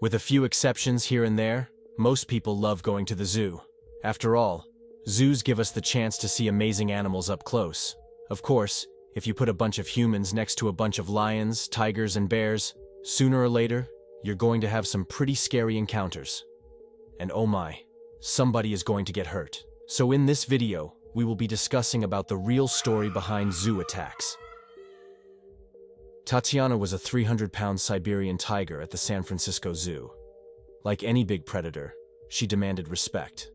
With a few exceptions here and there, most people love going to the zoo. After all, zoos give us the chance to see amazing animals up close. Of course, if you put a bunch of humans next to a bunch of lions, tigers, and bears, sooner or later, you're going to have some pretty scary encounters. And oh my, somebody is going to get hurt. So in this video, we will be discussing about the real story behind zoo attacks. Tatiana was a 300-pound Siberian tiger at the San Francisco Zoo. Like any big predator, she demanded respect.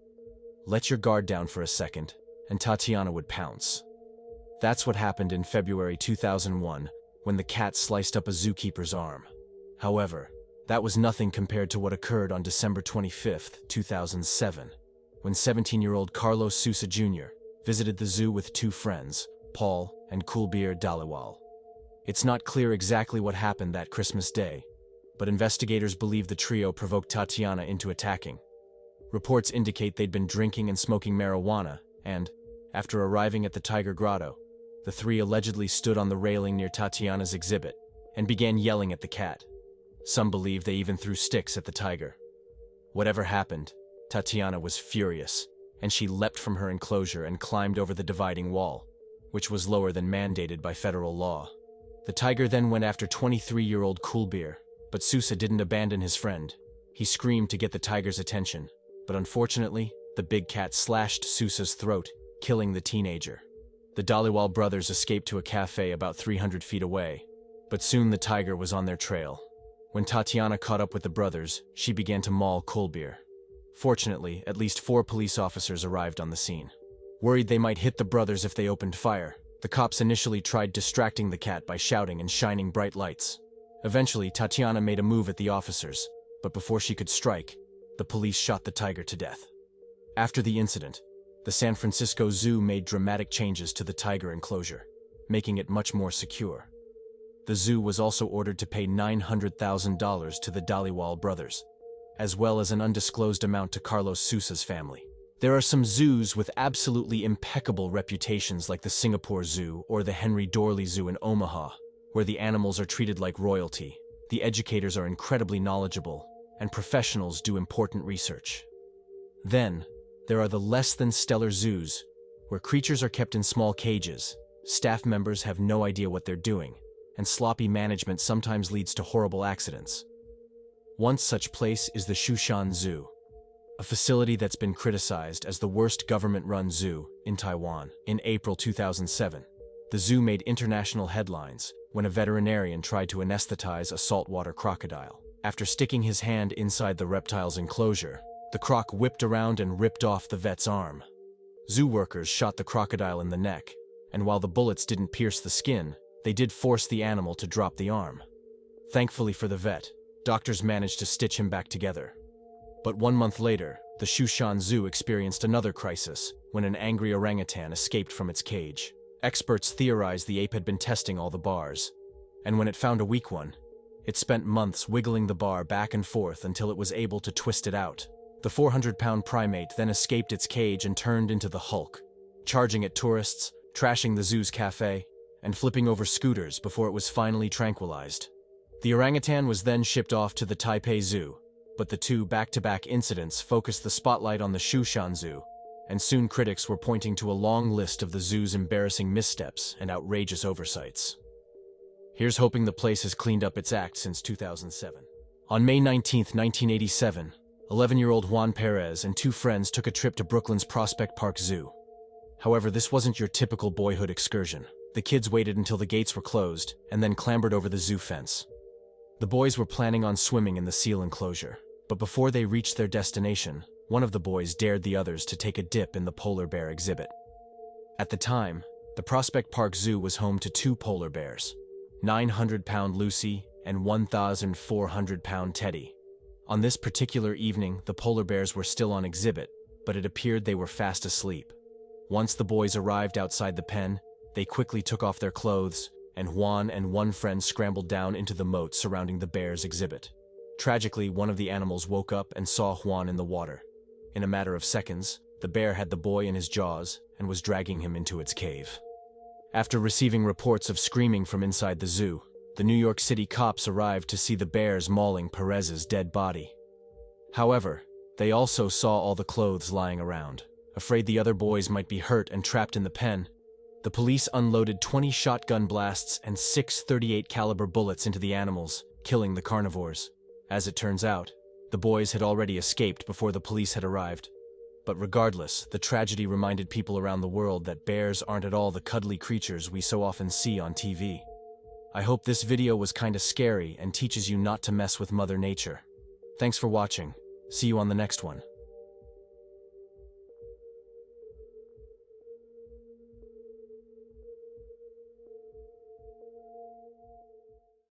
Let your guard down for a second, and Tatiana would pounce. That's what happened in February 2001, when the cat sliced up a zookeeper's arm. However, that was nothing compared to what occurred on December 25, 2007, when 17-year-old Carlos Sousa Jr. visited the zoo with two friends, Paul and Kulbir Dhaliwal. It's not clear exactly what happened that Christmas day, but investigators believe the trio provoked Tatiana into attacking. Reports indicate they'd been drinking and smoking marijuana, and, after arriving at the Tiger Grotto, the three allegedly stood on the railing near Tatiana's exhibit and began yelling at the cat. Some believe they even threw sticks at the tiger. Whatever happened, Tatiana was furious, and she leapt from her enclosure and climbed over the dividing wall, which was lower than mandated by federal law. The tiger then went after 23-year-old Kulbir, but Sousa didn't abandon his friend. He screamed to get the tiger's attention, but unfortunately, the big cat slashed Sousa's throat, killing the teenager. The Dhaliwal brothers escaped to a cafe about 300 feet away, but soon the tiger was on their trail. When Tatiana caught up with the brothers, she began to maul Kulbir. Fortunately, at least 4 police officers arrived on the scene. Worried they might hit the brothers if they opened fire, the cops initially tried distracting the cat by shouting and shining bright lights. Eventually, Tatiana made a move at the officers, but before she could strike, the police shot the tiger to death. After the incident, the San Francisco Zoo made dramatic changes to the tiger enclosure, making it much more secure. The zoo was also ordered to pay $900,000 to the Dhaliwal brothers, as well as an undisclosed amount to Carlos Sousa's family. There are some zoos with absolutely impeccable reputations like the Singapore Zoo or the Henry Dorley Zoo in Omaha, where the animals are treated like royalty, the educators are incredibly knowledgeable, and professionals do important research. Then, there are the less-than-stellar zoos, where creatures are kept in small cages, staff members have no idea what they're doing, and sloppy management sometimes leads to horrible accidents. One such place is the Shanghai Zoo, a facility that's been criticized as the worst government-run zoo in Taiwan. In April 2007, the zoo made international headlines when a veterinarian tried to anesthetize a saltwater crocodile. After sticking his hand inside the reptile's enclosure, the croc whipped around and ripped off the vet's arm. Zoo workers shot the crocodile in the neck, and while the bullets didn't pierce the skin, they did force the animal to drop the arm. Thankfully for the vet, doctors managed to stitch him back together. But 1 month later, the Shanghai Zoo experienced another crisis when an angry orangutan escaped from its cage. Experts theorized the ape had been testing all the bars, and when it found a weak one, it spent months wiggling the bar back and forth until it was able to twist it out. The 400-pound primate then escaped its cage and turned into the Hulk, charging at tourists, trashing the zoo's cafe, and flipping over scooters before it was finally tranquilized. The orangutan was then shipped off to the Taipei Zoo, but the two back-to-back incidents focused the spotlight on the Shanghai Zoo, and soon critics were pointing to a long list of the zoo's embarrassing missteps and outrageous oversights. Here's hoping the place has cleaned up its act since 2007. On May 19, 1987, 11-year-old Juan Perez and 2 friends took a trip to Brooklyn's Prospect Park Zoo. However, this wasn't your typical boyhood excursion. The kids waited until the gates were closed and then clambered over the zoo fence. The boys were planning on swimming in the seal enclosure, but before they reached their destination, one of the boys dared the others to take a dip in the polar bear exhibit. At the time, the Prospect Park Zoo was home to 2 polar bears, 900-pound Lucy and 1,400-pound Teddy. On this particular evening, the polar bears were still on exhibit, but it appeared they were fast asleep. Once the boys arrived outside the pen, they quickly took off their clothes, and Juan and one friend scrambled down into the moat surrounding the bears' exhibit. Tragically, one of the animals woke up and saw Juan in the water. In a matter of seconds, the bear had the boy in his jaws and was dragging him into its cave. After receiving reports of screaming from inside the zoo, The New York City cops arrived to see the bears mauling Perez's dead body. However, they also saw all the clothes lying around. Afraid the other boys might be hurt and trapped in the pen, the police unloaded 20 shotgun blasts and 6 .38 caliber bullets into the animals, killing the carnivores. As it turns out, the boys had already escaped before the police had arrived. But regardless, the tragedy reminded people around the world that bears aren't at all the cuddly creatures we so often see on TV. I hope this video was kinda scary and teaches you not to mess with Mother Nature. Thanks for watching. See you on the next one.